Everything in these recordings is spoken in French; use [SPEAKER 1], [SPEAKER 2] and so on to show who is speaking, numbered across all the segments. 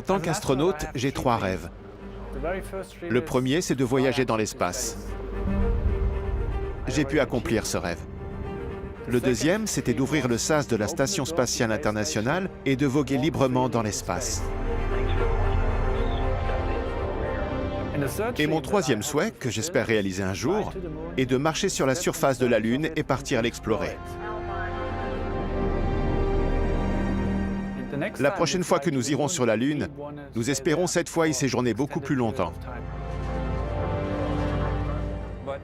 [SPEAKER 1] En tant qu'astronaute, j'ai 3 rêves. Le premier, c'est de voyager dans l'espace. J'ai pu accomplir ce rêve. Le deuxième, c'était d'ouvrir le sas de la Station spatiale internationale et de voguer librement dans l'espace. Et mon troisième souhait, que j'espère réaliser un jour, est de marcher sur la surface de la Lune et partir l'explorer. La prochaine fois que nous irons sur la Lune, nous espérons cette fois y séjourner beaucoup plus longtemps.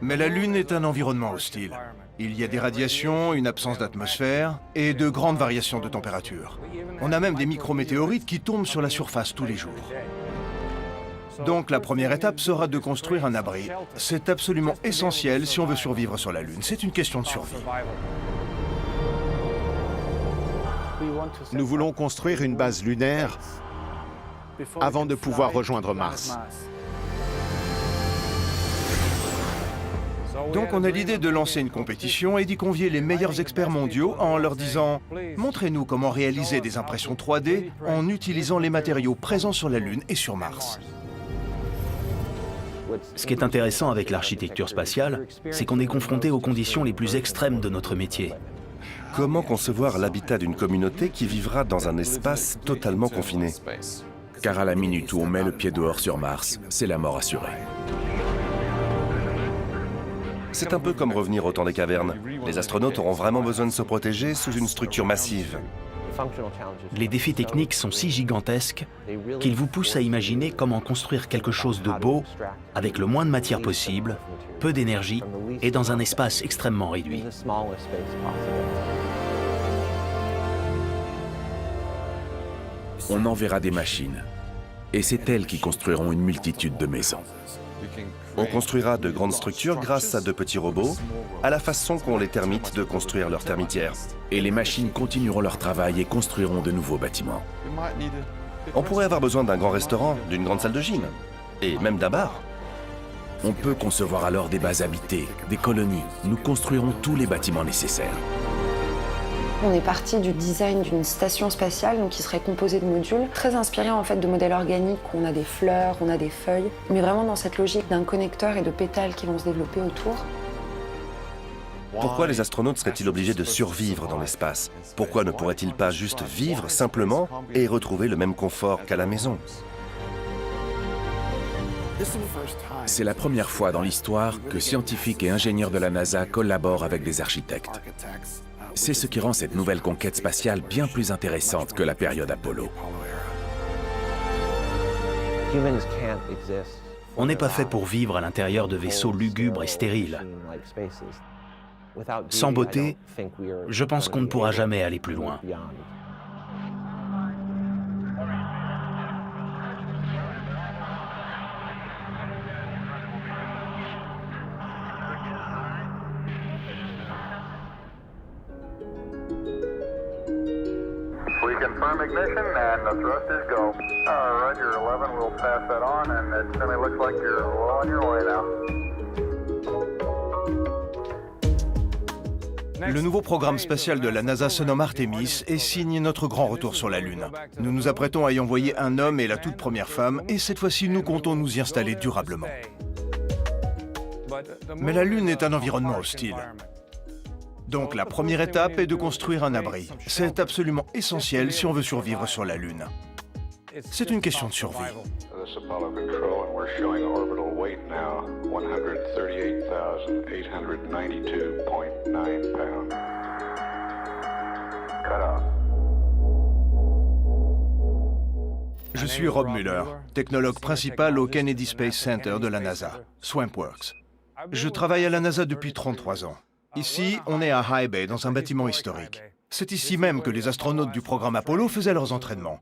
[SPEAKER 2] Mais la Lune est un environnement hostile. Il y a des radiations, une absence d'atmosphère et de grandes variations de température. On a même des micrométéorites qui tombent sur la surface tous les jours. Donc la première étape sera de construire un abri. C'est absolument essentiel si on veut survivre sur la Lune. C'est une question de survie.
[SPEAKER 1] Nous voulons construire une base lunaire avant de pouvoir rejoindre Mars.
[SPEAKER 2] Donc on a l'idée de lancer une compétition et d'y convier les meilleurs experts mondiaux en leur disant « Montrez-nous comment réaliser des impressions 3D en utilisant les matériaux présents sur la Lune et sur Mars. »
[SPEAKER 3] Ce qui est intéressant avec l'architecture spatiale, c'est qu'on est confronté aux conditions les plus extrêmes de notre métier.
[SPEAKER 4] Comment concevoir l'habitat d'une communauté qui vivra dans un espace totalement confiné?
[SPEAKER 5] Car à la minute où on met le pied dehors sur Mars, c'est la mort assurée.
[SPEAKER 4] C'est un peu comme revenir au temps des cavernes. Les astronautes auront vraiment besoin de se protéger sous une structure massive.
[SPEAKER 3] Les défis techniques sont si gigantesques qu'ils vous poussent à imaginer comment construire quelque chose de beau, avec le moins de matière possible, peu d'énergie et dans un espace extrêmement réduit.
[SPEAKER 5] On enverra des machines, et c'est elles qui construiront une multitude de maisons.
[SPEAKER 4] On construira de grandes structures grâce à de petits robots, à la façon qu'ont les termites de construire leurs termitières.
[SPEAKER 5] Et les machines continueront leur travail et construiront de nouveaux bâtiments.
[SPEAKER 4] On pourrait avoir besoin d'un grand restaurant, d'une grande salle de gym, et même d'un bar.
[SPEAKER 5] On peut concevoir alors des bases habitées, des colonies. Nous construirons tous les bâtiments nécessaires.
[SPEAKER 6] On est parti du design d'une station spatiale donc qui serait composée de modules, très inspiré en fait de modèles organiques où on a des fleurs, on a des feuilles, mais vraiment dans cette logique d'un connecteur et de pétales qui vont se développer autour.
[SPEAKER 4] Pourquoi les astronautes seraient-ils obligés de survivre dans l'espace? Pourquoi ne pourraient-ils pas juste vivre simplement et retrouver le même confort qu'à la maison?
[SPEAKER 5] C'est la première fois dans l'histoire que scientifiques et ingénieurs de la NASA collaborent avec des architectes. C'est ce qui rend cette nouvelle conquête spatiale bien plus intéressante que la période Apollo.
[SPEAKER 3] On n'est pas fait pour vivre à l'intérieur de vaisseaux lugubres et stériles. Sans beauté, je pense qu'on ne pourra jamais aller plus loin.
[SPEAKER 7] We confirm ignition and the thrust is go. Roger, 11, we'll pass that on and it certainly looks like you're well on your way now.
[SPEAKER 2] Le nouveau programme spatial de la NASA se nomme Artemis et signe notre grand retour sur la Lune. Nous nous apprêtons à y envoyer un homme et la toute première femme, et cette fois-ci, nous comptons nous y installer durablement. Mais la Lune est un environnement hostile. Donc la première étape est de construire un abri. C'est absolument essentiel si on veut survivre sur la Lune. C'est une question de survie.
[SPEAKER 7] This Apollo control and we're showing orbital weight now, 138,892.9 pounds. Cut off.
[SPEAKER 2] Je suis Rob Mueller, technologue principal au Kennedy Space Center de la NASA, SwampWorks. Je travaille à la NASA depuis 33 ans. Ici, on est à High Bay, dans un bâtiment historique. C'est ici même que les astronautes du programme Apollo faisaient leurs entraînements.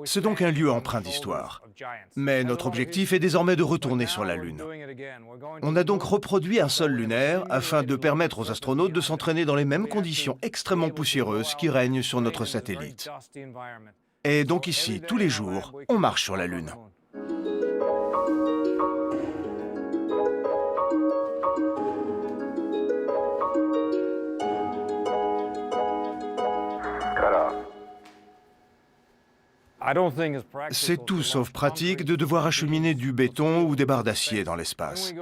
[SPEAKER 2] C'est donc un lieu empreint d'histoire. Mais notre objectif est désormais de retourner sur la Lune. On a donc reproduit un sol lunaire afin de permettre aux astronautes de s'entraîner dans les mêmes conditions extrêmement poussiéreuses qui règnent sur notre satellite. Et donc ici, tous les jours, on marche sur la Lune. C'est tout sauf pratique de devoir acheminer du béton ou des barres d'acier dans l'espace.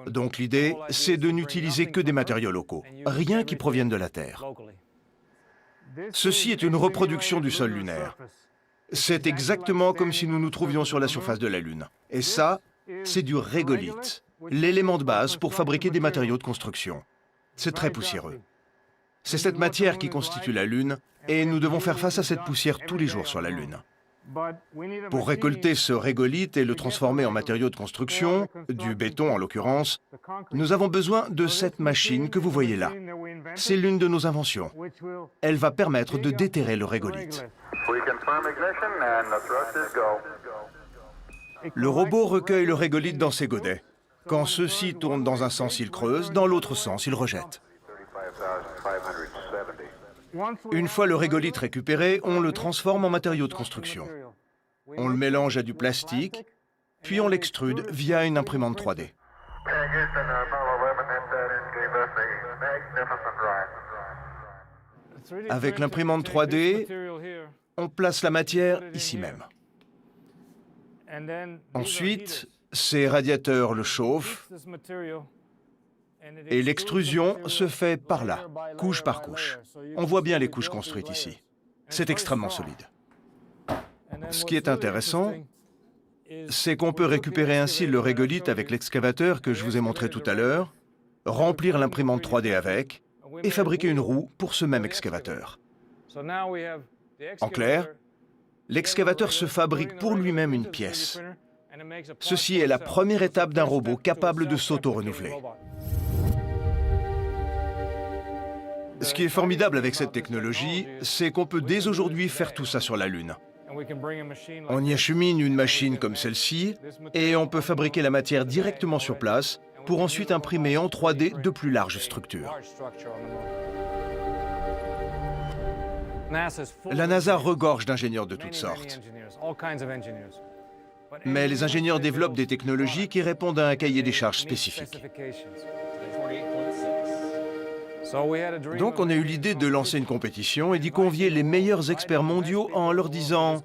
[SPEAKER 2] Donc l'idée, c'est de n'utiliser que des matériaux locaux, rien qui provienne de la Terre. Ceci est une reproduction du sol lunaire. C'est exactement comme si nous nous trouvions sur la surface de la Lune. Et ça, c'est du régolithe, l'élément de base pour fabriquer des matériaux de construction. C'est très poussiéreux. C'est cette matière qui constitue la Lune, et nous devons faire face à cette poussière tous les jours sur la Lune. Pour récolter ce régolithe et le transformer en matériaux de construction, du béton en l'occurrence, nous avons besoin de cette machine que vous voyez là. C'est l'une de nos inventions. Elle va permettre de déterrer le régolithe. Le robot recueille le régolithe dans ses godets. Quand ceux-ci tournent dans un sens, il creuse, dans l'autre sens, il rejette. Une fois le régolithe récupéré, on le transforme en matériaux de construction. On le mélange à du plastique, puis on l'extrude via une imprimante 3D. Avec l'imprimante 3D, on place la matière ici même. Ensuite, ces radiateurs le chauffent et l'extrusion se fait par là, couche par couche. On voit bien les couches construites ici. C'est extrêmement solide. Ce qui est intéressant, c'est qu'on peut récupérer ainsi le régolithe avec l'excavateur que je vous ai montré tout à l'heure, remplir l'imprimante 3D avec et fabriquer une roue pour ce même excavateur. En clair, l'excavateur se fabrique pour lui-même une pièce. Ceci est la première étape d'un robot capable de s'auto-renouveler. Ce qui est formidable avec cette technologie, c'est qu'on peut dès aujourd'hui faire tout ça sur la Lune. On y achemine une machine comme celle-ci et on peut fabriquer la matière directement sur place pour ensuite imprimer en 3D de plus larges structures. La NASA regorge d'ingénieurs de toutes sortes. Mais les ingénieurs développent des technologies qui répondent à un cahier des charges spécifique. Donc on a eu l'idée de lancer une compétition et d'y convier les meilleurs experts mondiaux en leur disant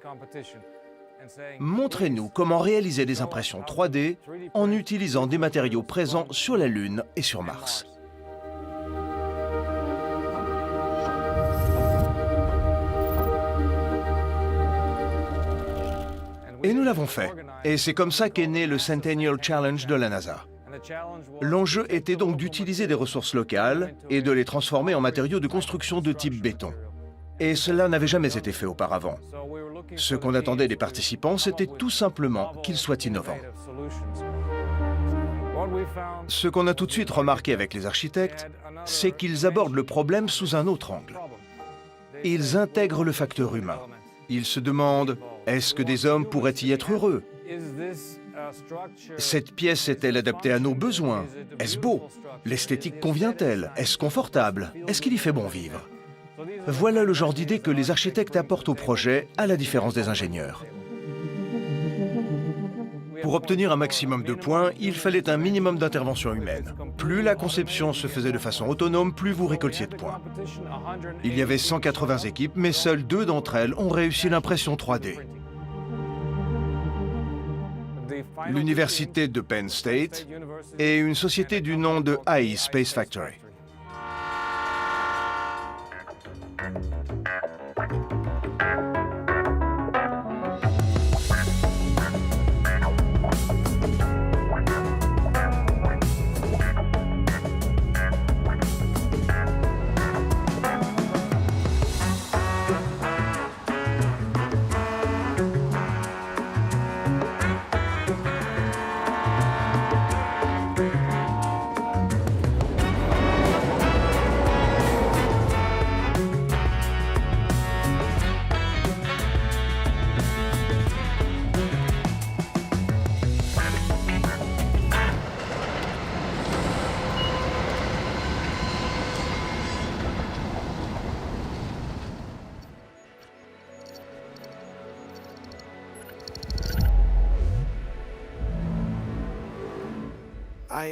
[SPEAKER 2] « Montrez-nous comment réaliser des impressions 3D en utilisant des matériaux présents sur la Lune et sur Mars. » Et nous l'avons fait. Et c'est comme ça qu'est né le Centennial Challenge de la NASA. L'enjeu était donc d'utiliser des ressources locales et de les transformer en matériaux de construction de type béton. Et cela n'avait jamais été fait auparavant. Ce qu'on attendait des participants, c'était tout simplement qu'ils soient innovants. Ce qu'on a tout de suite remarqué avec les architectes, c'est qu'ils abordent le problème sous un autre angle. Ils intègrent le facteur humain. Ils se demandent, est-ce que des hommes pourraient y être heureux ? Cette pièce est-elle adaptée à nos besoins? Est-ce beau? L'esthétique convient-elle? Est-ce confortable? Est-ce qu'il y fait bon vivre? Voilà le genre d'idée que les architectes apportent au projet, à la différence des ingénieurs. Pour obtenir un maximum de points, il fallait un minimum d'intervention humaine. Plus la conception se faisait de façon autonome, plus vous récoltiez de points. Il y avait 180 équipes, mais seules 2 d'entre elles ont réussi l'impression 3D. L'université de Penn State et une société du nom de AI Space Factory.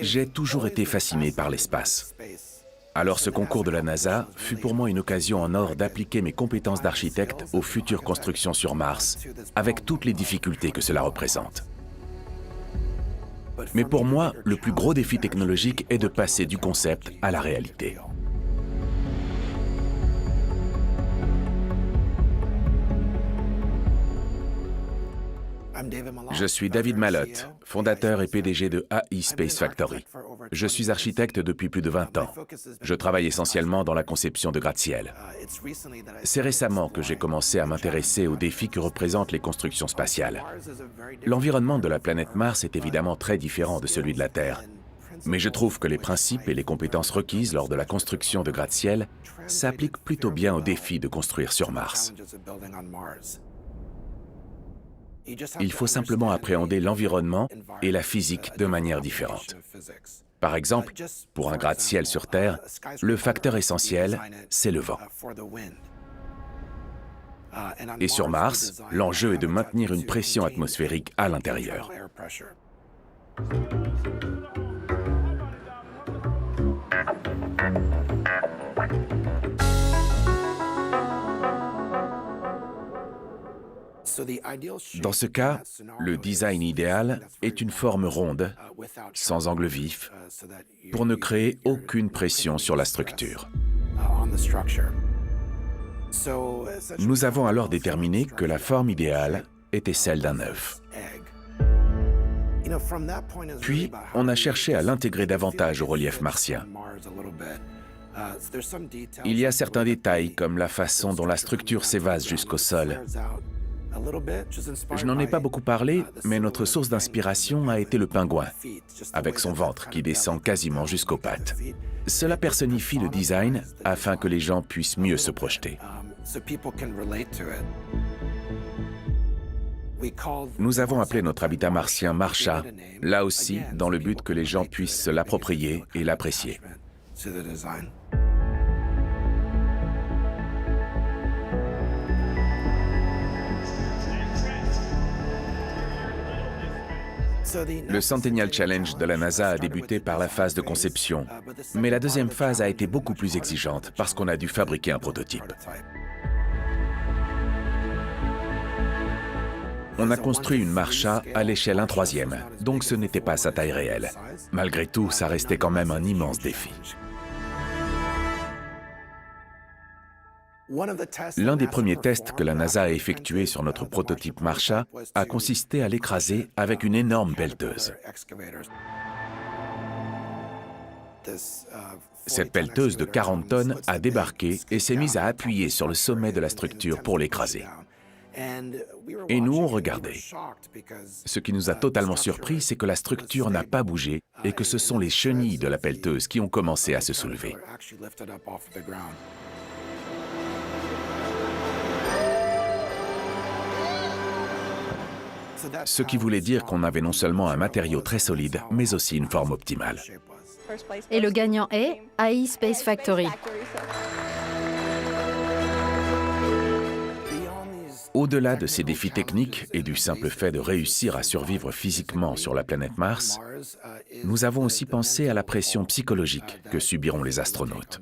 [SPEAKER 5] J'ai toujours été fasciné par l'espace. Alors ce concours de la NASA fut pour moi une occasion en or d'appliquer mes compétences d'architecte aux futures constructions sur Mars, avec toutes les difficultés que cela représente. Mais pour moi, le plus gros défi technologique est de passer du concept à la réalité. Je suis David Malotte, fondateur et PDG de AI Space Factory. Je suis architecte depuis plus de 20 ans. Je travaille essentiellement dans la conception de gratte-ciel. C'est récemment que j'ai commencé à m'intéresser aux défis que représentent les constructions spatiales. L'environnement de la planète Mars est évidemment très différent de celui de la Terre. Mais je trouve que les principes et les compétences requises lors de la construction de gratte-ciel s'appliquent plutôt bien au défi de construire sur Mars. Il faut simplement appréhender l'environnement et la physique de manière différente. Par exemple, pour un gratte-ciel sur Terre, le facteur essentiel, c'est le vent. Et sur Mars, l'enjeu est de maintenir une pression atmosphérique à l'intérieur. Dans ce cas, le design idéal est une forme ronde, sans angle vif, pour ne créer aucune pression sur la structure. Nous avons alors déterminé que la forme idéale était celle d'un œuf. Puis, on a cherché à l'intégrer davantage au relief martien. Il y a certains détails, comme la façon dont la structure s'évase jusqu'au sol. Je n'en ai pas beaucoup parlé, mais notre source d'inspiration a été le pingouin, avec son ventre qui descend quasiment jusqu'aux pattes. Cela personnifie le design afin que les gens puissent mieux se projeter. Nous avons appelé notre habitat martien Marsha, là aussi dans le but que les gens puissent se l'approprier et l'apprécier. Le Centennial Challenge de la NASA a débuté par la phase de conception, mais la deuxième phase a été beaucoup plus exigeante parce qu'on a dû fabriquer un prototype. On a construit une Marsha à l'échelle 1/3, donc ce n'était pas sa taille réelle. Malgré tout, ça restait quand même un immense défi. L'un des premiers tests que la NASA a effectué sur notre prototype Marsha a consisté à l'écraser avec une énorme pelleteuse. Cette pelleteuse de 40 tonnes a débarqué et s'est mise à appuyer sur le sommet de la structure pour l'écraser. Et nous, on regardait. Ce qui nous a totalement surpris, c'est que la structure n'a pas bougé et que ce sont les chenilles de la pelleteuse qui ont commencé à se soulever. Ce qui voulait dire qu'on avait non seulement un matériau très solide, mais aussi une forme optimale.
[SPEAKER 8] Et le gagnant est AI Space Factory.
[SPEAKER 5] Au-delà de ces défis techniques et du simple fait de réussir à survivre physiquement sur la planète Mars, nous avons aussi pensé à la pression psychologique que subiront les astronautes.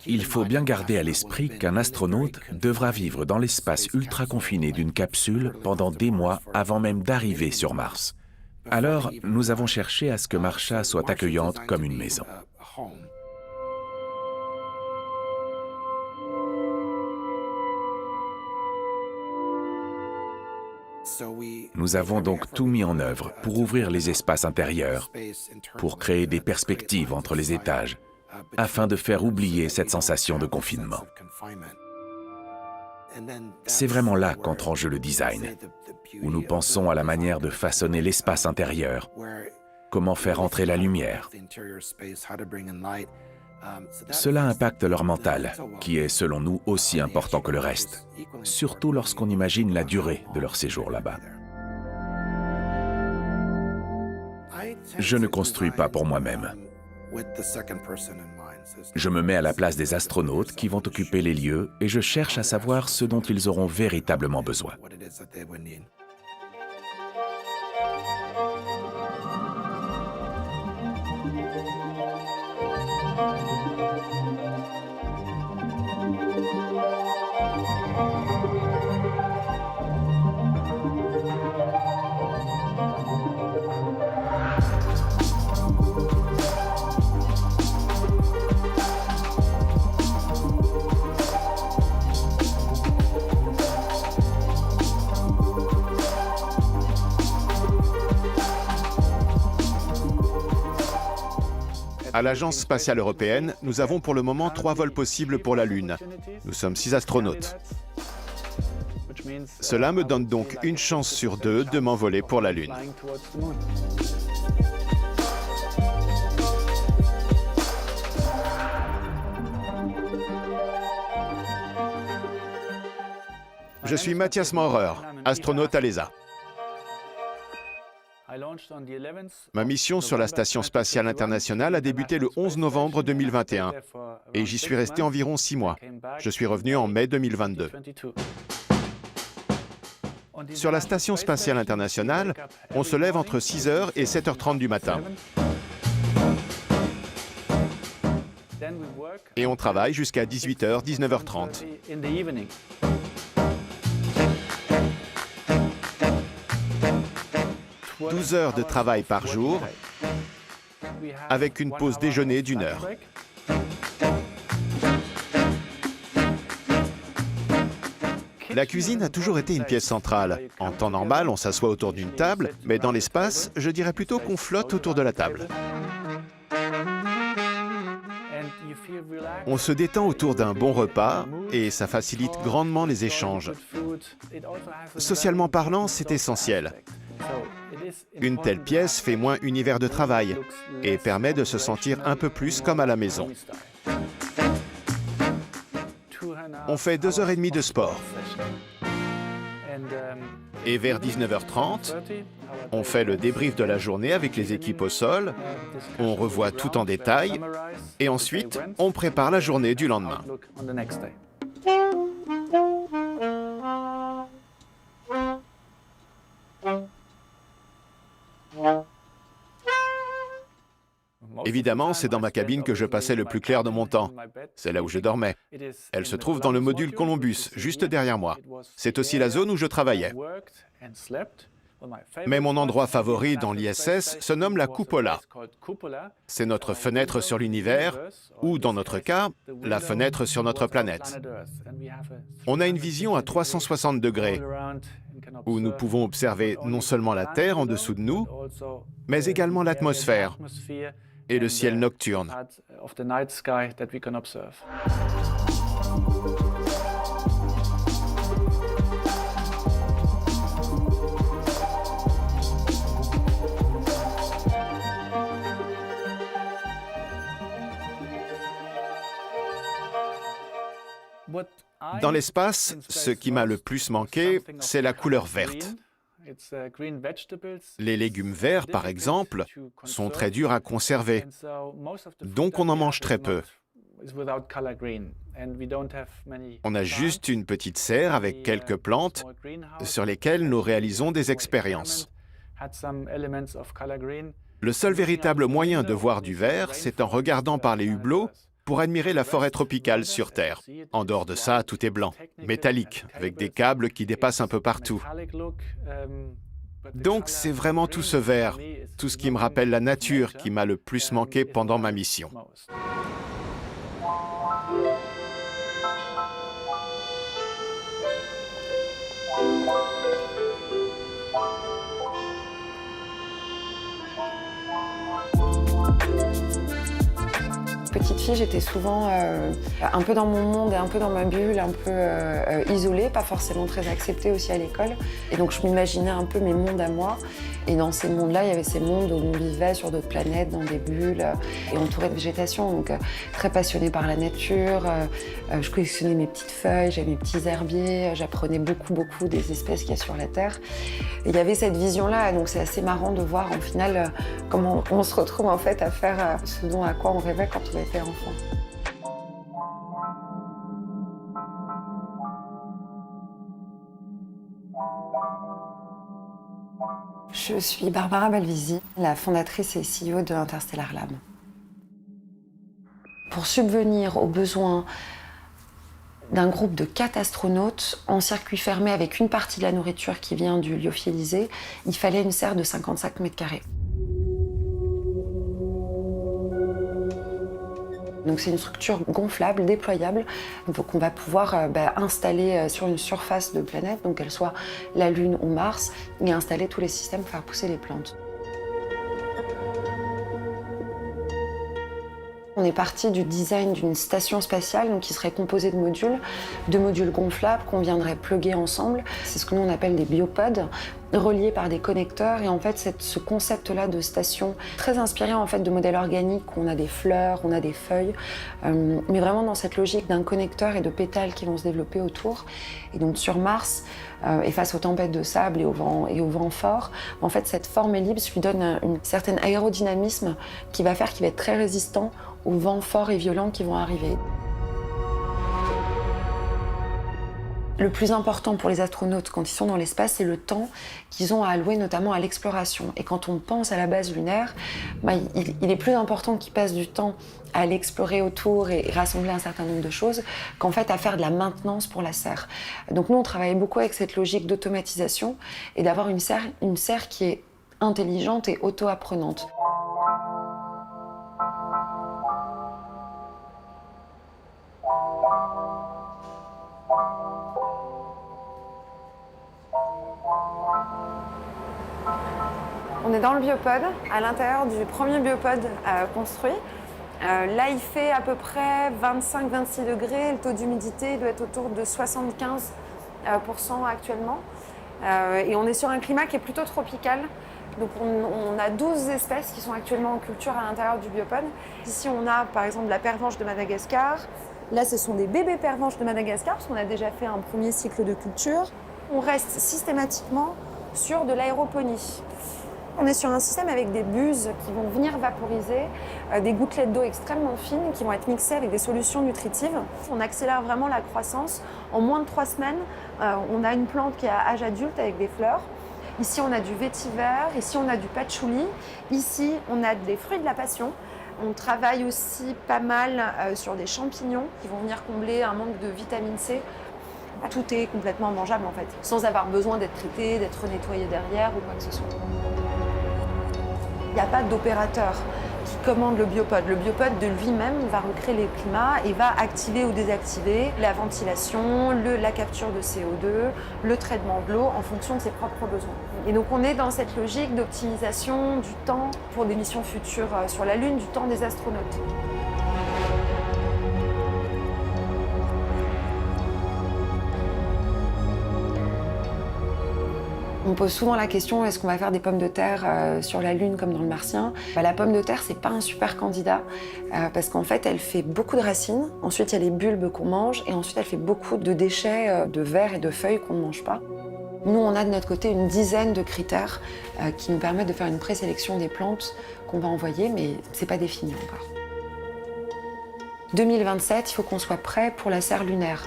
[SPEAKER 5] Il faut bien garder à l'esprit qu'un astronaute devra vivre dans l'espace ultra confiné d'une capsule pendant des mois avant même d'arriver sur Mars. Alors, nous avons cherché à ce que Marsha soit accueillante comme une maison. Nous avons donc tout mis en œuvre pour ouvrir les espaces intérieurs, pour créer des perspectives entre les étages, afin de faire oublier cette sensation de confinement. C'est vraiment là qu'entre en jeu le design, où nous pensons à la manière de façonner l'espace intérieur, comment faire entrer la lumière. Cela impacte leur mental, qui est, selon nous, aussi important que le reste, surtout lorsqu'on imagine la durée de leur séjour là-bas. Je ne construis pas pour moi-même. Je me mets à la place des astronautes qui vont occuper les lieux et je cherche à savoir ce dont ils auront véritablement besoin.
[SPEAKER 1] À l'Agence spatiale européenne, nous avons pour le moment 3 vols possibles pour la Lune. Nous sommes 6 astronautes. Cela me donne donc une chance sur 2 de m'envoler pour la Lune. Je suis Mathias Maurer, astronaute à l'ESA. Ma mission sur la Station spatiale internationale a débuté le 11 novembre 2021 et j'y suis resté environ 6 mois. Je suis revenu en mai 2022. Sur la Station spatiale internationale, on se lève entre 6h et 7h30 du matin. Et on travaille jusqu'à 18h, 19h30. 12 heures de travail par jour, avec une pause déjeuner d'1 heure. La cuisine a toujours été une pièce centrale. En temps normal, on s'assoit autour d'une table, mais dans l'espace, je dirais plutôt qu'on flotte autour de la table. On se détend autour d'un bon repas et ça facilite grandement les échanges. Socialement parlant, c'est essentiel. Une telle pièce fait moins univers de travail et permet de se sentir un peu plus comme à la maison. On fait 2h30 de sport. Et vers 19h30, on fait le débrief de la journée avec les équipes au sol, on revoit tout en détail, et ensuite, on prépare la journée du lendemain. Évidemment, c'est dans ma cabine que je passais le plus clair de mon temps. C'est là où je dormais. Elle se trouve dans le module Columbus, juste derrière moi. C'est aussi la zone où je travaillais. Mais mon endroit favori dans l'ISS se nomme la cupola. C'est notre fenêtre sur l'univers, ou dans notre cas, la fenêtre sur notre planète. On a une vision à 360 degrés, où nous pouvons observer non seulement la Terre en dessous de nous, mais également l'atmosphère et le ciel nocturne. Dans l'espace, ce qui m'a le plus manqué, c'est la couleur verte. Les légumes verts, par exemple, sont très durs à conserver, donc on en mange très peu. On a juste une petite serre avec quelques plantes sur lesquelles nous réalisons des expériences. Le seul véritable moyen de voir du vert, c'est en regardant par les hublots pour admirer la forêt tropicale sur Terre. En dehors de ça, tout est blanc, métallique, avec des câbles qui dépassent un peu partout. Donc c'est vraiment tout ce vert, tout ce qui me rappelle la nature qui m'a le plus manqué pendant ma mission.
[SPEAKER 6] Petite fille, j'étais souvent un peu dans mon monde et un peu dans ma bulle, un peu isolée, pas forcément très acceptée aussi à l'école. Et donc je m'imaginais un peu mes mondes à moi. Et dans ces mondes-là, il y avait ces mondes où on vivait sur d'autres planètes, dans des bulles, et entouré de végétation. Donc très passionnée par la nature. Je collectionnais mes petites feuilles, j'avais mes petits herbiers, j'apprenais beaucoup des espèces qu'il y a sur la Terre. Et il y avait cette vision-là, donc c'est assez marrant de voir en final comment on se retrouve en fait à faire ce dont à quoi on rêvait quand on était enfant. Je suis Barbara Balvisi, la fondatrice et CEO de Interstellar Lab. Pour subvenir aux besoins d'un groupe de 4 astronautes en circuit fermé avec une partie de la nourriture qui vient du lyophilisé, il fallait une serre de 55 mètres carrés. Donc c'est une structure gonflable, déployable, donc on va pouvoir installer sur une surface de planète, donc qu'elle soit la Lune ou Mars, et installer tous les systèmes pour faire pousser les plantes. On est parti du design d'une station spatiale donc qui serait composée de modules gonflables qu'on viendrait plugger ensemble. C'est ce que nous on appelle des biopods, reliés par des connecteurs. Et en fait, ce concept-là de station, très inspiré en fait de modèles organiques, on a des fleurs, on a des feuilles, mais vraiment dans cette logique d'un connecteur et de pétales qui vont se développer autour. Et donc sur Mars, et face aux tempêtes de sable et au vent fort, en fait cette forme ellipse lui donne un certain aérodynamisme qui va faire qu'il va être très résistant aux vents forts et violents qui vont arriver. Le plus important pour les astronautes quand ils sont dans l'espace, c'est le temps qu'ils ont à allouer notamment à l'exploration. Et quand on pense à la base lunaire, il est plus important qu'ils passent du temps à aller explorer autour et rassembler un certain nombre de choses qu'en fait à faire de la maintenance pour la serre. Donc nous, on travaille beaucoup avec cette logique d'automatisation et d'avoir une serre qui est intelligente et auto-apprenante. On est dans le biopod, à l'intérieur du premier biopod construit. Là, il fait à peu près 25-26 degrés. Le taux d'humidité doit être autour de 75% actuellement. Et on est sur un climat qui est plutôt tropical. Donc on a 12 espèces qui sont actuellement en culture à l'intérieur du biopod. Ici, on a par exemple la pervenche de Madagascar. Là, ce sont des bébés pervenches de Madagascar, parce qu'on a déjà fait un premier cycle de culture. On reste systématiquement sur de l'aéroponie. On est sur un système avec des buses qui vont venir vaporiser des gouttelettes d'eau extrêmement fines qui vont être mixées avec des solutions nutritives. On accélère vraiment la croissance. En moins de 3 semaines, on a une plante qui est à âge adulte avec des fleurs. Ici, on a du vétiver, ici, on a du patchouli. Ici, on a des fruits de la passion. On travaille aussi pas mal sur des champignons qui vont venir combler un manque de vitamine C. Tout est complètement mangeable en fait, sans avoir besoin d'être traité, d'être nettoyé derrière ou quoi que ce soit. Il n'y a pas d'opérateur qui commande le biopod. Le biopod de lui-même va recréer les climats et va activer ou désactiver la ventilation, la capture de CO2, le traitement de l'eau en fonction de ses propres besoins. Et donc on est dans cette logique d'optimisation du temps pour des missions futures sur la Lune, du temps des astronautes. On pose souvent la question, est-ce qu'on va faire des pommes de terre sur la Lune comme dans le Martien ? La pomme de terre, c'est pas un super candidat parce qu'en fait, elle fait beaucoup de racines. Ensuite, il y a les bulbes qu'on mange et ensuite, elle fait beaucoup de déchets de vers et de feuilles qu'on ne mange pas. Nous, on a de notre côté une dizaine de critères qui nous permettent de faire une présélection des plantes qu'on va envoyer, mais c'est pas défini encore. 2027, il faut qu'on soit prêt pour la serre lunaire.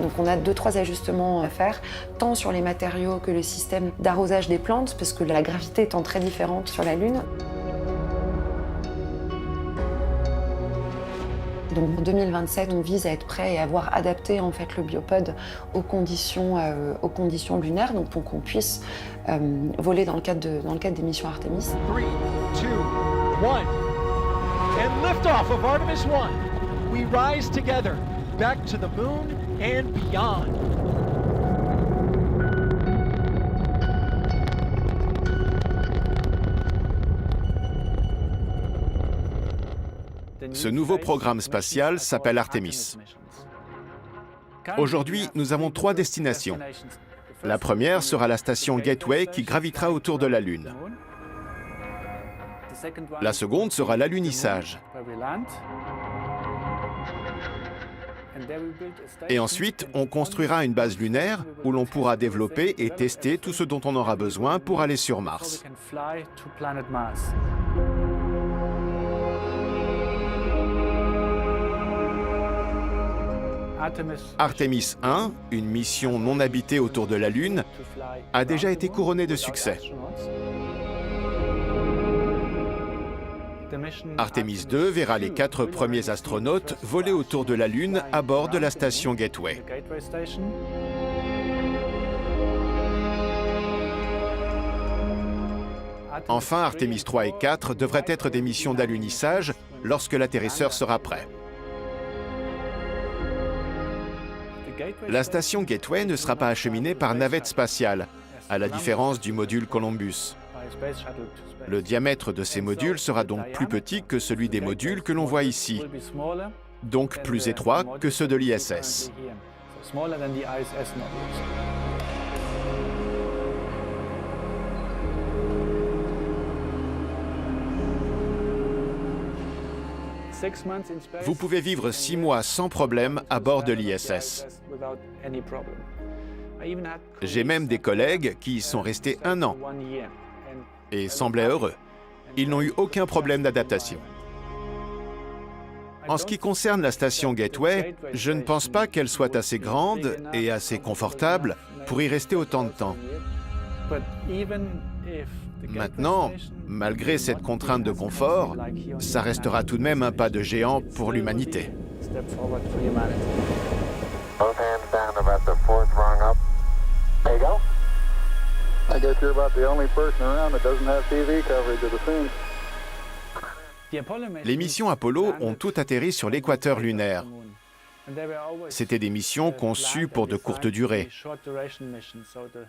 [SPEAKER 6] Donc on a 2-3 ajustements à faire, tant sur les matériaux que le système d'arrosage des plantes, parce que la gravité étant très différente sur la Lune. Donc en 2027, on vise à être prêt et à avoir adapté en fait le biopod aux conditions lunaires, donc pour qu'on puisse voler dans le cadre des missions Artemis.
[SPEAKER 9] 3, 2, 1. And liftoff of Artemis 1. We rise together back to the moon and beyond.
[SPEAKER 1] Ce nouveau programme spatial s'appelle Artemis. Aujourd'hui, nous avons 3 destinations. La première sera la station Gateway qui gravitera autour de la Lune. La seconde sera l'alunissage. Et ensuite, on construira une base lunaire où l'on pourra développer et tester tout ce dont on aura besoin pour aller sur Mars. Artemis 1, une mission non habitée autour de la Lune, a déjà été couronnée de succès. Artemis 2 verra les 4 premiers astronautes voler autour de la Lune à bord de la station Gateway. Enfin, Artemis 3 et 4 devraient être des missions d'alunissage lorsque l'atterrisseur sera prêt. La station Gateway ne sera pas acheminée par navette spatiale, à la différence du module Columbus. Le diamètre de ces modules sera donc plus petit que celui des modules que l'on voit ici, donc plus étroit que ceux de l'ISS. Vous pouvez vivre 6 mois sans problème à bord de l'ISS. J'ai même des collègues qui y sont restés 1 an et semblaient heureux. Ils n'ont eu aucun problème d'adaptation. En ce qui concerne la station Gateway, je ne pense pas qu'elle soit assez grande et assez confortable pour y rester autant de temps. Maintenant, malgré cette contrainte de confort, ça restera tout de même un pas de géant pour l'humanité.
[SPEAKER 7] Both hands down about the 4th rung up. There you go. I guess you're about the only person around that doesn't have TV coverage of the scene.
[SPEAKER 1] Les missions Apollo ont toutes atterri sur l'équateur lunaire. C'étaient des missions conçues pour de courtes durées.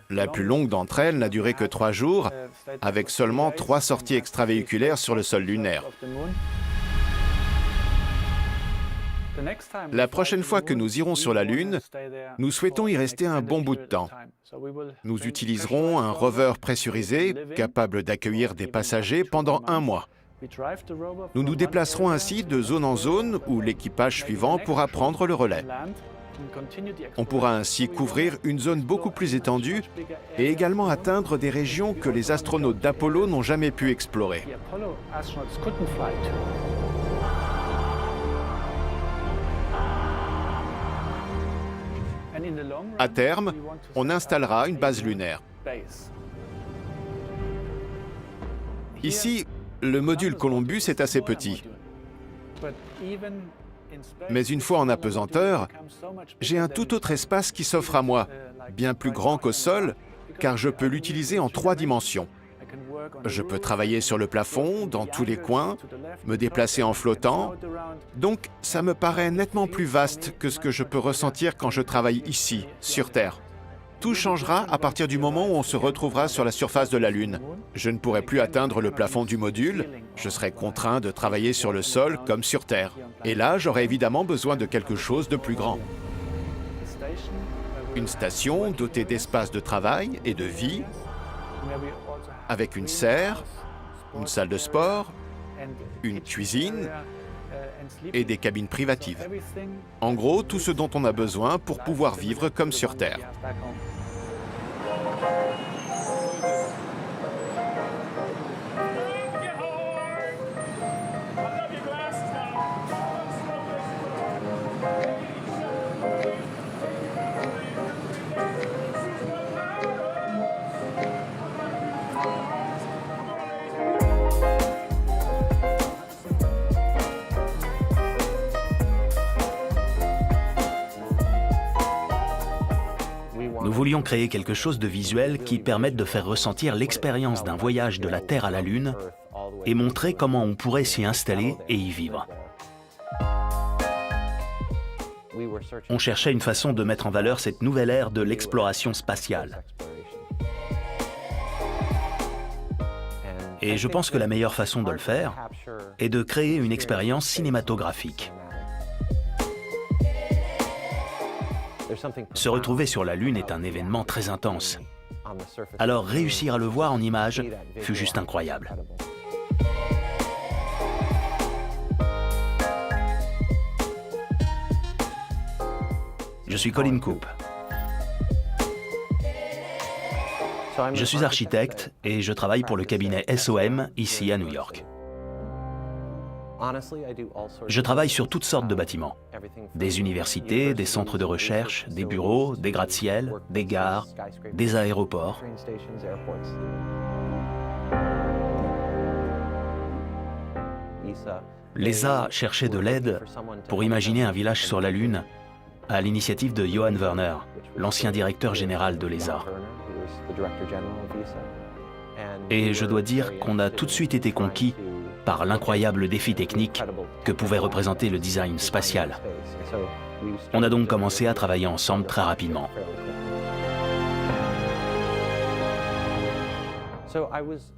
[SPEAKER 1] La plus longue d'entre elles n'a duré que 3 jours, avec seulement 3 sorties extravéhiculaires sur le sol lunaire. La prochaine fois que nous irons sur la Lune, nous souhaitons y rester un bon bout de temps. Nous utiliserons un rover pressurisé, capable d'accueillir des passagers pendant 1 mois. Nous nous déplacerons ainsi de zone en zone où l'équipage suivant pourra prendre le relais. On pourra ainsi couvrir une zone beaucoup plus étendue et également atteindre des régions que les astronautes d'Apollo n'ont jamais pu explorer. À terme, on installera une base lunaire. Ici, le module Columbus est assez petit. Mais une fois en apesanteur, j'ai un tout autre espace qui s'offre à moi, bien plus grand qu'au sol, car je peux l'utiliser en 3 dimensions. Je peux travailler sur le plafond, dans tous les coins, me déplacer en flottant. Donc, ça me paraît nettement plus vaste que ce que je peux ressentir quand je travaille ici, sur Terre. Tout changera à partir du moment où on se retrouvera sur la surface de la Lune. Je ne pourrai plus atteindre le plafond du module, je serai contraint de travailler sur le sol comme sur Terre. Et là, j'aurai évidemment besoin de quelque chose de plus grand. Une station dotée d'espaces de travail et de vie, avec une serre, une salle de sport, une cuisine et des cabines privatives. En gros, tout ce dont on a besoin pour pouvoir vivre comme sur Terre.
[SPEAKER 3] Nous voulions créer quelque chose de visuel qui permette de faire ressentir l'expérience d'un voyage de la Terre à la Lune et montrer comment on pourrait s'y installer et y vivre. On cherchait une façon de mettre en valeur cette nouvelle ère de l'exploration spatiale. Et je pense que la meilleure façon de le faire est de créer une expérience cinématographique. Se retrouver sur la Lune est un événement très intense. Alors réussir à le voir en images fut juste incroyable. Je suis Colin Coop. Je suis architecte et je travaille pour le cabinet SOM ici à New York. Je travaille sur toutes sortes de bâtiments. Des universités, des centres de recherche, des bureaux, des gratte-ciel, des gares, des aéroports. L'ESA cherchait de l'aide pour imaginer un village sur la Lune à l'initiative de Johan Werner, l'ancien directeur général de l'ESA. Et je dois dire qu'on a tout de suite été conquis par l'incroyable défi technique que pouvait représenter le design spatial. On a donc commencé à travailler ensemble très rapidement.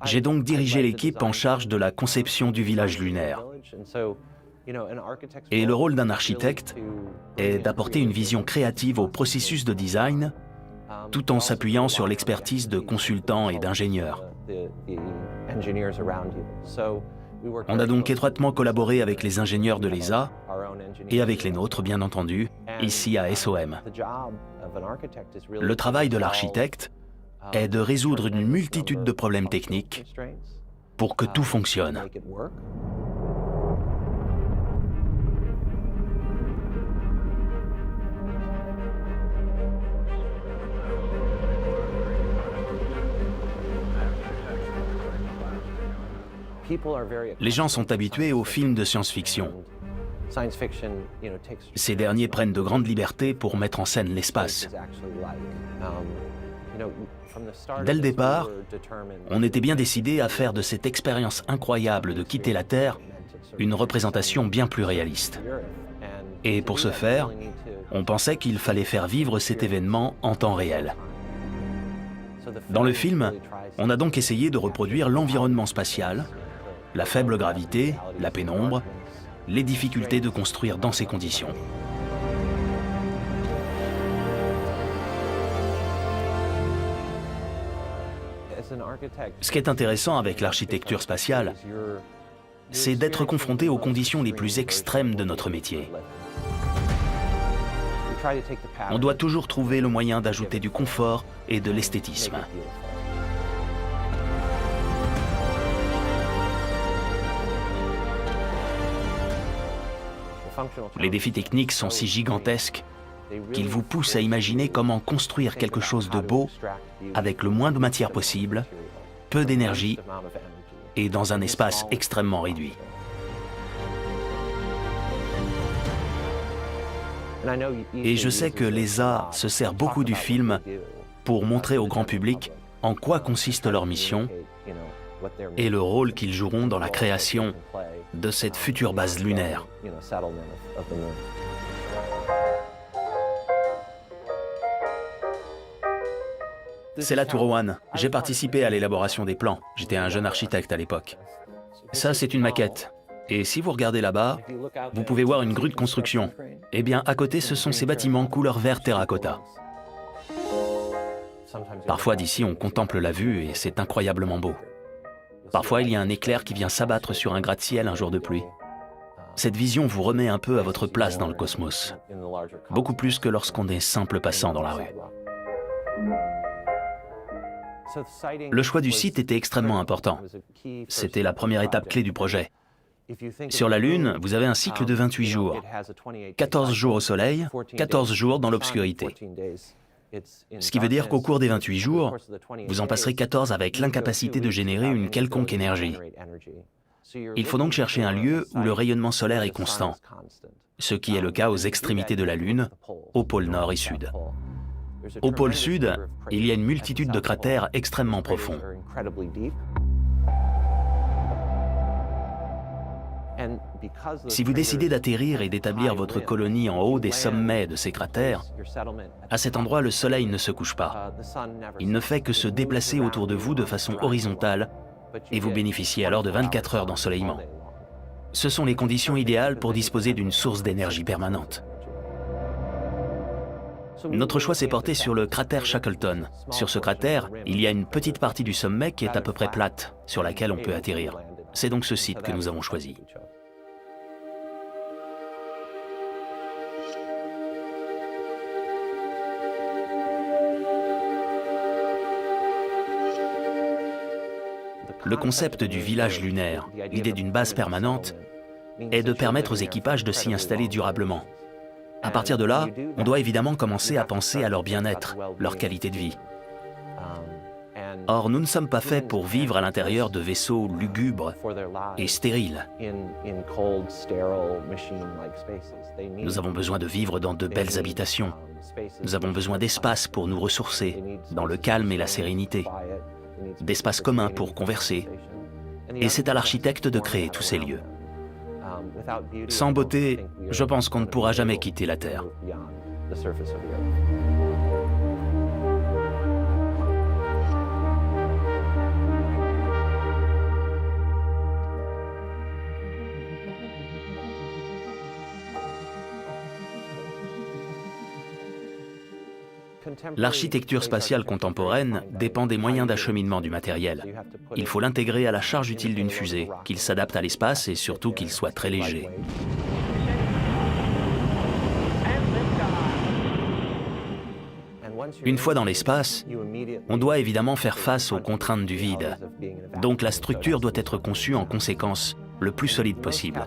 [SPEAKER 3] J'ai donc dirigé l'équipe en charge de la conception du village lunaire. Et le rôle d'un architecte est d'apporter une vision créative au processus de design, tout en s'appuyant sur l'expertise de consultants et d'ingénieurs. On a donc étroitement collaboré avec les ingénieurs de l'ESA et avec les nôtres, bien entendu, ici à SOM. Le travail de l'architecte est de résoudre une multitude de problèmes techniques pour que tout fonctionne. Les gens sont habitués aux films de science-fiction. Ces derniers prennent de grandes libertés pour mettre en scène l'espace. Dès le départ, on était bien décidé à faire de cette expérience incroyable de quitter la Terre une représentation bien plus réaliste. Et pour ce faire, on pensait qu'il fallait faire vivre cet événement en temps réel. Dans le film, on a donc essayé de reproduire l'environnement spatial, la faible gravité, la pénombre, les difficultés de construire dans ces conditions. Ce qui est intéressant avec l'architecture spatiale, c'est d'être confronté aux conditions les plus extrêmes de notre métier. On doit toujours trouver le moyen d'ajouter du confort et de l'esthétisme. Les défis techniques sont si gigantesques qu'ils vous poussent à imaginer comment construire quelque chose de beau avec le moins de matière possible, peu d'énergie et dans un espace extrêmement réduit. Et je sais que l'ESA se sert beaucoup du film pour montrer au grand public en quoi consiste leur mission et le rôle qu'ils joueront dans la création de cette future base lunaire. C'est la Tour One. J'ai participé à l'élaboration des plans. J'étais un jeune architecte à l'époque. Ça, c'est une maquette. Et si vous regardez là-bas, vous pouvez voir une grue de construction. Eh bien, à côté, ce sont ces bâtiments couleur vert terracotta. Parfois, d'ici, on contemple la vue et c'est incroyablement beau. Parfois, il y a un éclair qui vient s'abattre sur un gratte-ciel un jour de pluie. Cette vision vous remet un peu à votre place dans le cosmos. Beaucoup plus que lorsqu'on est simple passant dans la rue. Le choix du site était extrêmement important. C'était la première étape clé du projet. Sur la Lune, vous avez un cycle de 28 jours. 14 jours au soleil, 14 jours dans l'obscurité. Ce qui veut dire qu'au cours des 28 jours, vous en passerez 14 avec l'incapacité de générer une quelconque énergie. Il faut donc chercher un lieu où le rayonnement solaire est constant, ce qui est le cas aux extrémités de la Lune, au pôle Nord et Sud. Au pôle Sud, il y a une multitude de cratères extrêmement profonds. Si vous décidez d'atterrir et d'établir votre colonie en haut des sommets de ces cratères, à cet endroit, le soleil ne se couche pas. Il ne fait que se déplacer autour de vous de façon horizontale et vous bénéficiez alors de 24 heures d'ensoleillement. Ce sont les conditions idéales pour disposer d'une source d'énergie permanente. Notre choix s'est porté sur le cratère Shackleton. Sur ce cratère, il y a une petite partie du sommet qui est à peu près plate, sur laquelle on peut atterrir. C'est donc ce site que nous avons choisi. Le concept du village lunaire, l'idée d'une base permanente, est de permettre aux équipages de s'y installer durablement. À partir de là, on doit évidemment commencer à penser à leur bien-être, leur qualité de vie. Or, nous ne sommes pas faits pour vivre à l'intérieur de vaisseaux lugubres et stériles. Nous avons besoin de vivre dans de belles habitations. Nous avons besoin d'espace pour nous ressourcer, dans le calme et la sérénité, d'espaces communs pour converser. Et c'est à l'architecte de créer tous ces lieux. Sans beauté, je pense qu'on ne pourra jamais quitter la Terre. L'architecture spatiale contemporaine dépend des moyens d'acheminement du matériel. Il faut l'intégrer à la charge utile d'une fusée, qu'il s'adapte à l'espace et surtout qu'il soit très léger. Une fois dans l'espace, on doit évidemment faire face aux contraintes du vide. Donc la structure doit être conçue en conséquence le plus solide possible.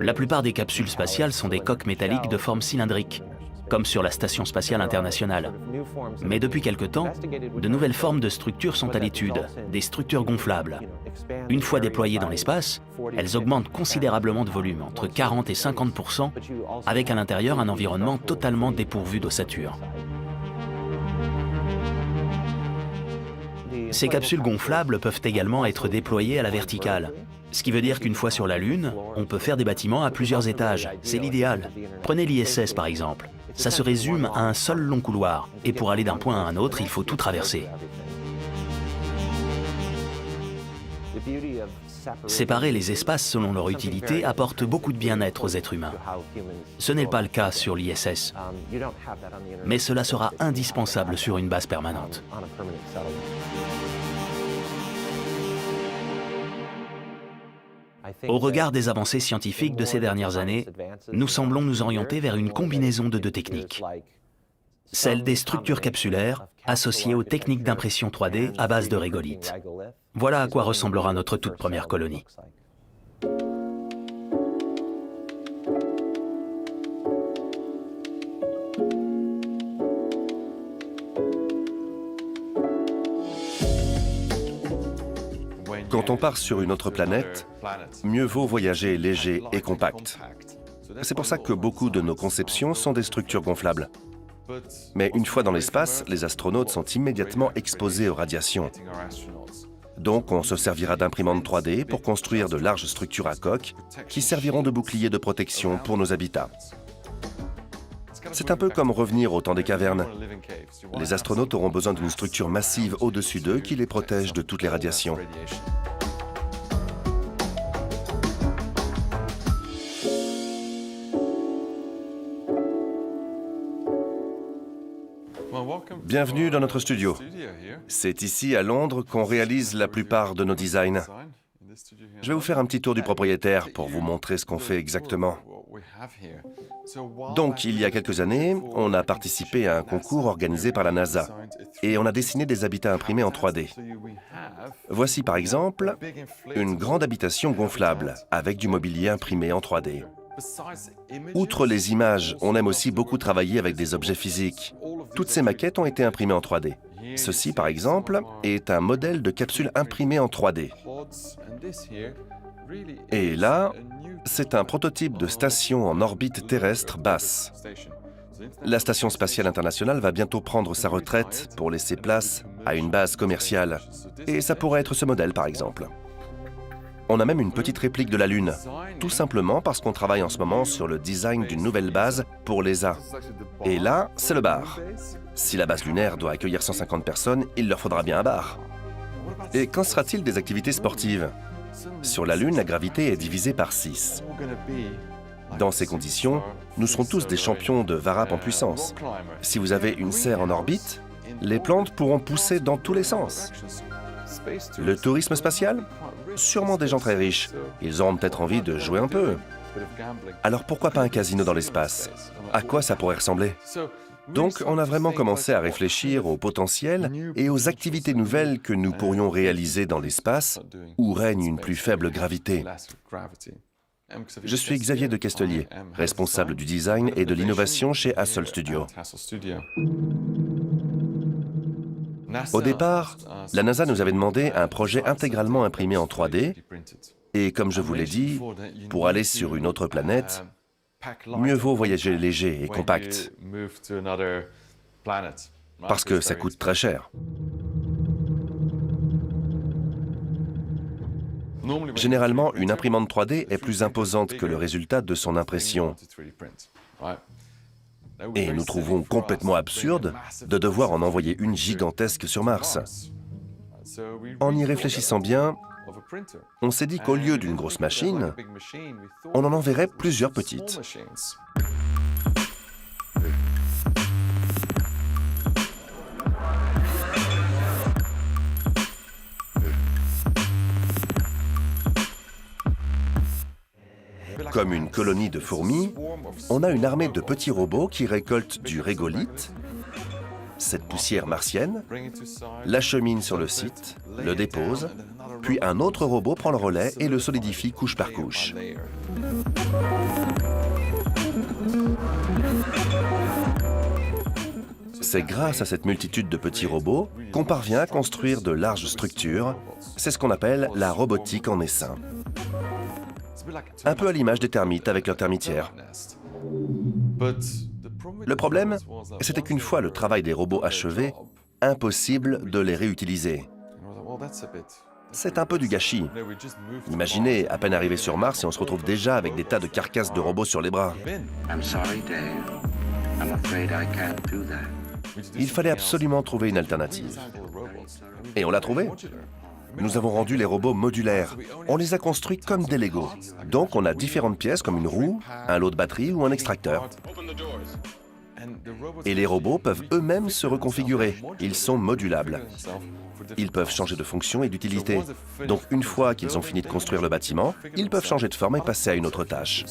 [SPEAKER 3] La plupart des capsules spatiales sont des coques métalliques de forme cylindrique, comme sur la Station spatiale internationale. Mais depuis quelque temps, de nouvelles formes de structures sont à l'étude, des structures gonflables. Une fois déployées dans l'espace, elles augmentent considérablement de volume, entre 40 et 50%, avec à l'intérieur un environnement totalement dépourvu d'ossature. Ces capsules gonflables peuvent également être déployées à la verticale. Ce qui veut dire qu'une fois sur la Lune, on peut faire des bâtiments à plusieurs étages. C'est l'idéal. Prenez l'ISS par exemple. Ça se résume à un seul long couloir. Et pour aller d'un point à un autre, il faut tout traverser. Séparer les espaces selon leur utilité apporte beaucoup de bien-être aux êtres humains. Ce n'est pas le cas sur l'ISS. Mais cela sera indispensable sur une base permanente. Au regard des avancées scientifiques de ces dernières années, nous semblons nous orienter vers une combinaison de deux techniques. Celle des structures capsulaires associées aux techniques d'impression 3D à base de régolithes. Voilà à quoi ressemblera notre toute première colonie.
[SPEAKER 4] Quand on part sur une autre planète, mieux vaut voyager léger et compact. C'est pour ça que beaucoup de nos conceptions sont des structures gonflables. Mais une fois dans l'espace, les astronautes sont immédiatement exposés aux radiations. Donc on se servira d'imprimantes 3D pour construire de larges structures à coque qui serviront de boucliers de protection pour nos habitats. C'est un peu comme revenir au temps des cavernes. Les astronautes auront besoin d'une structure massive au-dessus d'eux qui les protège de toutes les radiations. Bienvenue dans notre studio. C'est ici, à Londres, qu'on réalise la plupart de nos designs. Je vais vous faire un petit tour du propriétaire pour vous montrer ce qu'on fait exactement. Donc, il y a quelques années, on a participé à un concours organisé par la NASA et on a dessiné des habitats imprimés en 3D. Voici par exemple une grande habitation gonflable avec du mobilier imprimé en 3D. Outre les images, on aime aussi beaucoup travailler avec des objets physiques. Toutes ces maquettes ont été imprimées en 3D. Ceci, par exemple, est un modèle de capsule imprimée en 3D. Et là, c'est un prototype de station en orbite terrestre basse. La Station spatiale internationale va bientôt prendre sa retraite pour laisser place à une base commerciale. Et ça pourrait être ce modèle, par exemple. On a même une petite réplique de la Lune, tout simplement parce qu'on travaille en ce moment sur le design d'une nouvelle base pour l'ESA. Et là, c'est le bar. Si la base lunaire doit accueillir 150 personnes, il leur faudra bien un bar. Et qu'en sera-t-il des activités sportives? Sur la Lune, la gravité est divisée par 6. Dans ces conditions, nous serons tous des champions de varap en puissance. Si vous avez une serre en orbite, les plantes pourront pousser dans tous les sens. Le tourisme spatial? Sûrement des gens très riches. Ils auront peut-être envie de jouer un peu. Alors pourquoi pas un casino dans l'espace? À quoi ça pourrait ressembler? Donc on a vraiment commencé à réfléchir au potentiel et aux activités nouvelles que nous pourrions réaliser dans l'espace où règne une plus faible gravité. Je suis Xavier de Castelier, responsable du design et de l'innovation chez Hassel Studio. Au départ, la NASA nous avait demandé un projet intégralement imprimé en 3D et comme je vous l'ai dit, pour aller sur une autre planète, mieux vaut voyager léger et compact, parce que ça coûte très cher. Généralement, une imprimante 3D est plus imposante que le résultat de son impression. Et nous trouvons complètement absurde de devoir en envoyer une gigantesque sur Mars. En y réfléchissant bien, on s'est dit qu'au lieu d'une grosse machine, on en enverrait plusieurs petites. Comme une colonie de fourmis, on a une armée de petits robots qui récoltent du régolithe, cette poussière martienne, l'acheminent sur le site, le déposent, puis un autre robot prend le relais et le solidifie couche par couche. C'est grâce à cette multitude de petits robots qu'on parvient à construire de larges structures. C'est ce qu'on appelle la robotique en essaim. Un peu à l'image des termites avec leur termitière. Le problème, c'était qu'une fois le travail des robots achevé, impossible de les réutiliser. C'est un peu du gâchis. Imaginez, à peine arrivé sur Mars et on se retrouve déjà avec des tas de carcasses de robots sur les bras. Il fallait absolument trouver une alternative. Et on l'a trouvé. Nous avons rendu les robots modulaires. On les a construits comme des Legos. Donc on a différentes pièces comme une roue, un lot de batterie ou un extracteur. Et les robots peuvent eux-mêmes se reconfigurer. Ils sont modulables. Ils peuvent changer de fonction et d'utilité. Donc une fois qu'ils ont fini de construire le bâtiment, ils peuvent changer de forme et passer à une autre tâche.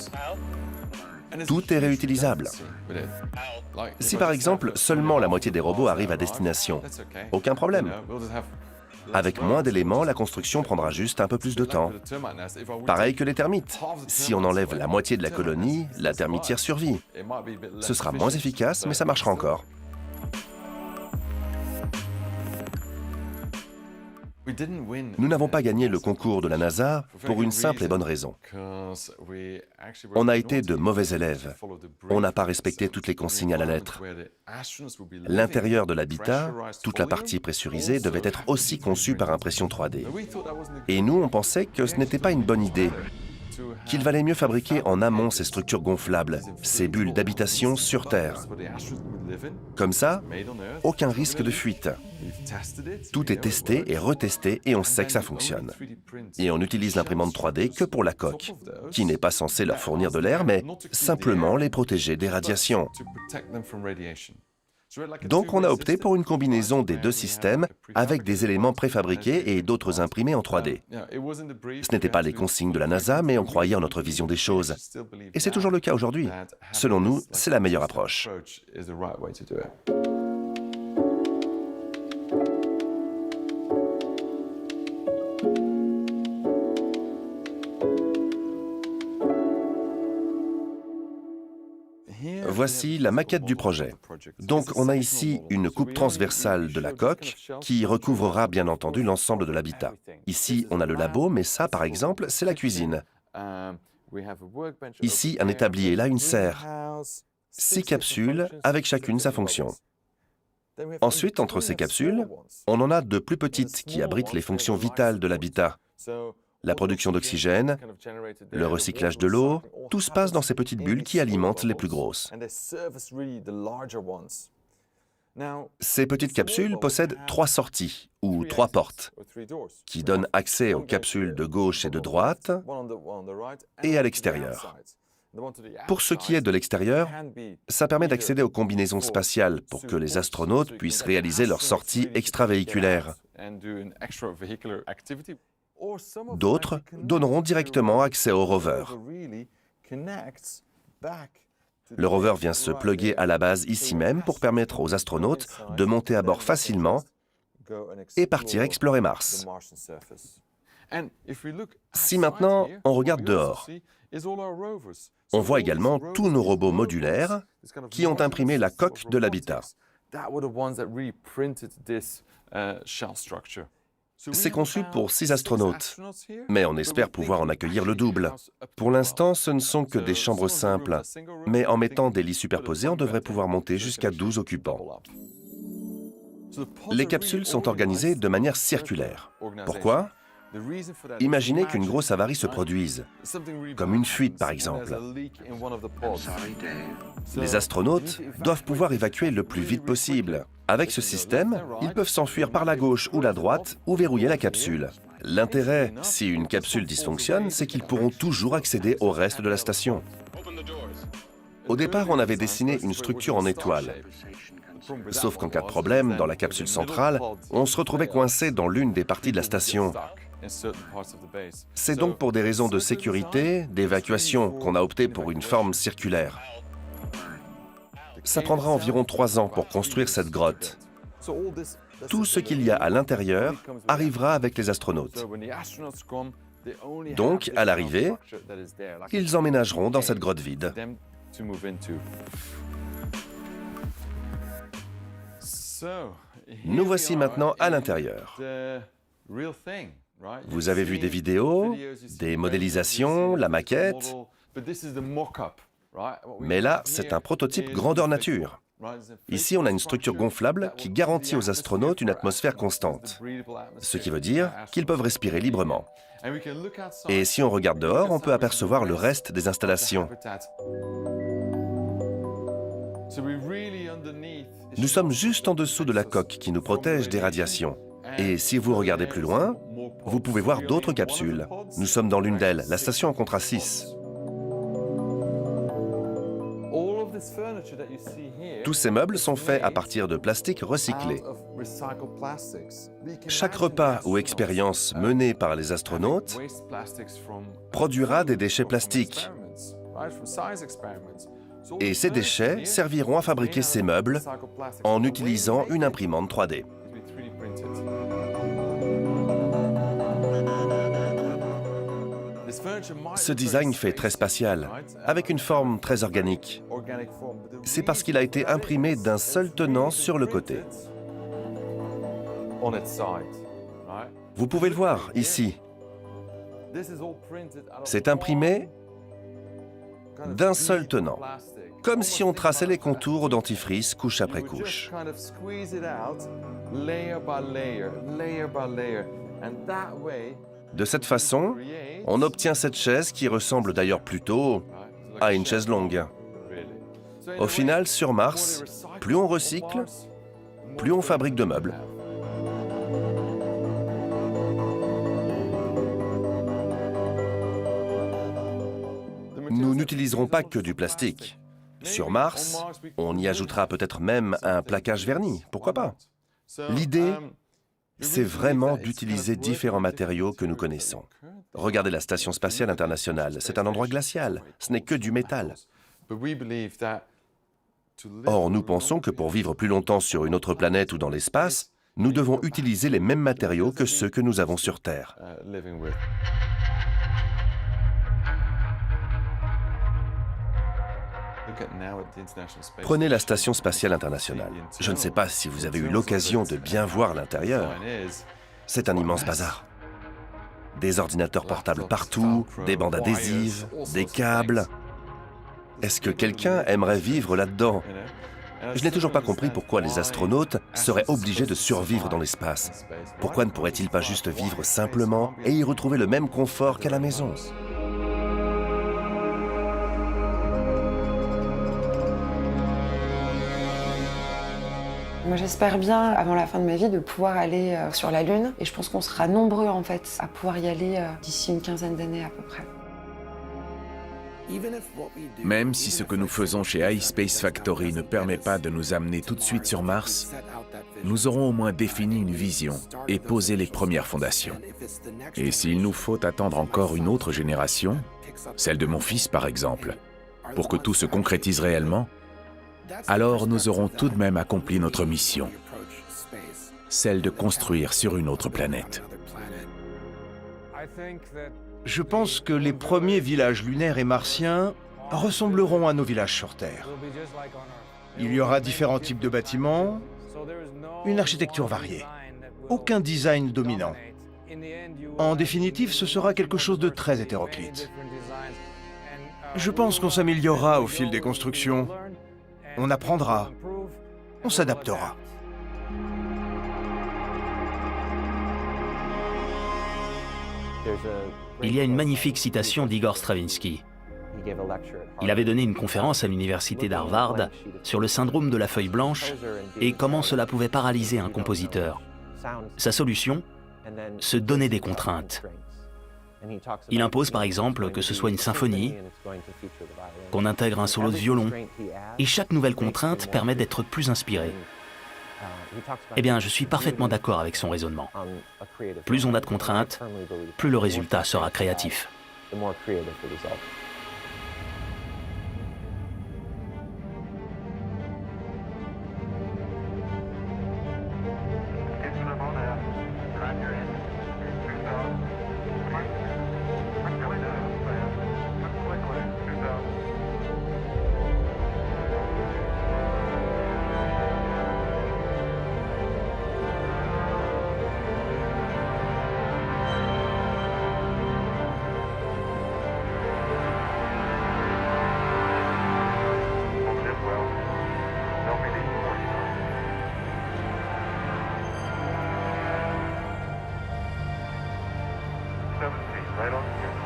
[SPEAKER 4] Tout est réutilisable. Si par exemple, seulement la moitié des robots arrivent à destination, aucun problème. Avec moins d'éléments, la construction prendra juste un peu plus de temps. Pareil que les termites. Si on enlève la moitié de la colonie, la termitière survit. Ce sera moins efficace, mais ça marchera encore. Nous n'avons pas gagné le concours de la NASA pour une simple et bonne raison. On a été de mauvais élèves. On n'a pas respecté toutes les consignes à la lettre. L'intérieur de l'habitat, toute la partie pressurisée, devait être aussi conçue par impression 3D. Et nous, on pensait que ce n'était pas une bonne idée, qu'il valait mieux fabriquer en amont ces structures gonflables, ces bulles d'habitation sur Terre. Comme ça, aucun risque de fuite. Tout est testé et retesté et on sait que ça fonctionne. Et on utilise l'imprimante 3D que pour la coque, qui n'est pas censée leur fournir de l'air, mais simplement les protéger des radiations. Donc on a opté pour une combinaison des deux systèmes avec des éléments préfabriqués et d'autres imprimés en 3D. Ce n'étaient pas les consignes de la NASA, mais on croyait en notre vision des choses. Et c'est toujours le cas aujourd'hui. Selon nous, c'est la meilleure approche. Voici la maquette du projet. Donc on a ici une coupe transversale de la coque qui recouvrera bien entendu l'ensemble de l'habitat. Ici on a le labo, mais ça par exemple c'est la cuisine. Ici un établi et là une serre. 6 capsules avec chacune sa fonction. Ensuite entre ces capsules, on en a de plus petites qui abritent les fonctions vitales de l'habitat. La production d'oxygène, le recyclage de l'eau, tout se passe dans ces petites bulles qui alimentent les plus grosses. Ces petites capsules possèdent 3 sorties, ou 3 portes, qui donnent accès aux capsules de gauche et de droite, et à l'extérieur. Pour ce qui est de l'extérieur, ça permet d'accéder aux combinaisons spatiales pour que les astronautes puissent réaliser leur sortie extravéhiculaire. D'autres donneront directement accès au rover. Le rover vient se plugger à la base ici même pour permettre aux astronautes de monter à bord facilement et partir explorer Mars. Si maintenant on regarde dehors, on voit également tous nos robots modulaires qui ont imprimé la coque de l'habitat. C'est conçu pour 6 astronautes, mais on espère pouvoir en accueillir le double. Pour l'instant, ce ne sont que des chambres simples, mais en mettant des lits superposés, on devrait pouvoir monter jusqu'à 12 occupants. Les capsules sont organisées de manière circulaire. Pourquoi ? Imaginez qu'une grosse avarie se produise, comme une fuite par exemple. Les astronautes doivent pouvoir évacuer le plus vite possible. Avec ce système, ils peuvent s'enfuir par la gauche ou la droite ou verrouiller la capsule. L'intérêt, si une capsule dysfonctionne, c'est qu'ils pourront toujours accéder au reste de la station. Au départ, on avait dessiné une structure en étoile. Sauf qu'en cas de problème, dans la capsule centrale, on se retrouvait coincé dans l'une des parties de la station. C'est donc pour des raisons de sécurité, d'évacuation, qu'on a opté pour une forme circulaire. Ça prendra environ 3 ans pour construire cette grotte. Tout ce qu'il y a à l'intérieur arrivera avec les astronautes. Donc, à l'arrivée, ils emménageront dans cette grotte vide. Nous voici maintenant à l'intérieur. Vous avez vu des vidéos, des modélisations, la maquette. Mais là, c'est un prototype grandeur nature. Ici, on a une structure gonflable qui garantit aux astronautes une atmosphère constante, ce qui veut dire qu'ils peuvent respirer librement. Et si on regarde dehors, on peut apercevoir le reste des installations. Nous sommes juste en dessous de la coque qui nous protège des radiations. Et si vous regardez plus loin, vous pouvez voir d'autres capsules. Nous sommes dans l'une d'elles, la station en Contra 6. Tous ces meubles sont faits à partir de plastique recyclé. Chaque repas ou expérience menée par les astronautes produira des déchets plastiques. Et ces déchets serviront à fabriquer ces meubles en utilisant une imprimante 3D. Ce design fait très spatial, avec une forme très organique. C'est parce qu'il a été imprimé d'un seul tenant sur le côté. Vous pouvez le voir ici. C'est imprimé d'un seul tenant, comme si on traçait les contours au dentifrice couche après couche. De cette façon, on obtient cette chaise qui ressemble d'ailleurs plutôt à une chaise longue. Au final, sur Mars, plus on recycle, plus on fabrique de meubles. Nous n'utiliserons pas que du plastique. Sur Mars, on y ajoutera peut-être même un plaquage verni, pourquoi pas? L'idée, c'est vraiment d'utiliser différents matériaux que nous connaissons. Regardez la Station spatiale internationale, c'est un endroit glacial, ce n'est que du métal. Or, nous pensons que pour vivre plus longtemps sur une autre planète ou dans l'espace, nous devons utiliser les mêmes matériaux que ceux que nous avons sur Terre. Prenez la Station spatiale internationale. Je ne sais pas si vous avez eu l'occasion de bien voir l'intérieur. C'est un immense bazar. Des ordinateurs portables partout, des bandes adhésives, des câbles. Est-ce que quelqu'un aimerait vivre là-dedans? Je n'ai toujours pas compris pourquoi les astronautes seraient obligés de survivre dans l'espace. Pourquoi ne pourraient-ils pas juste vivre simplement et y retrouver le même confort qu'à la maison?
[SPEAKER 6] Moi, j'espère bien, avant la fin de ma vie, de pouvoir aller sur la Lune. Et je pense qu'on sera nombreux, en fait, à pouvoir y aller d'ici une quinzaine d'années à peu près.
[SPEAKER 5] Même si ce que nous faisons chez iSpace Factory ne permet pas de nous amener tout de suite sur Mars, nous aurons au moins défini une vision et posé les premières fondations. Et s'il nous faut attendre encore une autre génération, celle de mon fils par exemple, pour que tout se concrétise réellement, alors nous aurons tout de même accompli notre mission, celle de construire sur une autre planète.
[SPEAKER 2] Je pense que les premiers villages lunaires et martiens ressembleront à nos villages sur Terre. Il y aura différents types de bâtiments, une architecture variée, aucun design dominant. En définitive, ce sera quelque chose de très hétéroclite. Je pense qu'on s'améliorera au fil des constructions. On apprendra, on s'adaptera.
[SPEAKER 3] Il y a une magnifique citation d'Igor Stravinsky. Il avait donné une conférence à l'université d'Harvard sur le syndrome de la feuille blanche et comment cela pouvait paralyser un compositeur. Sa solution, se donner des contraintes. Il impose par exemple que ce soit une symphonie, qu'on intègre un solo de violon, et chaque nouvelle contrainte permet d'être plus inspiré. Eh bien, je suis parfaitement d'accord avec son raisonnement. Plus on a de contraintes, plus le résultat sera créatif.
[SPEAKER 7] Right on.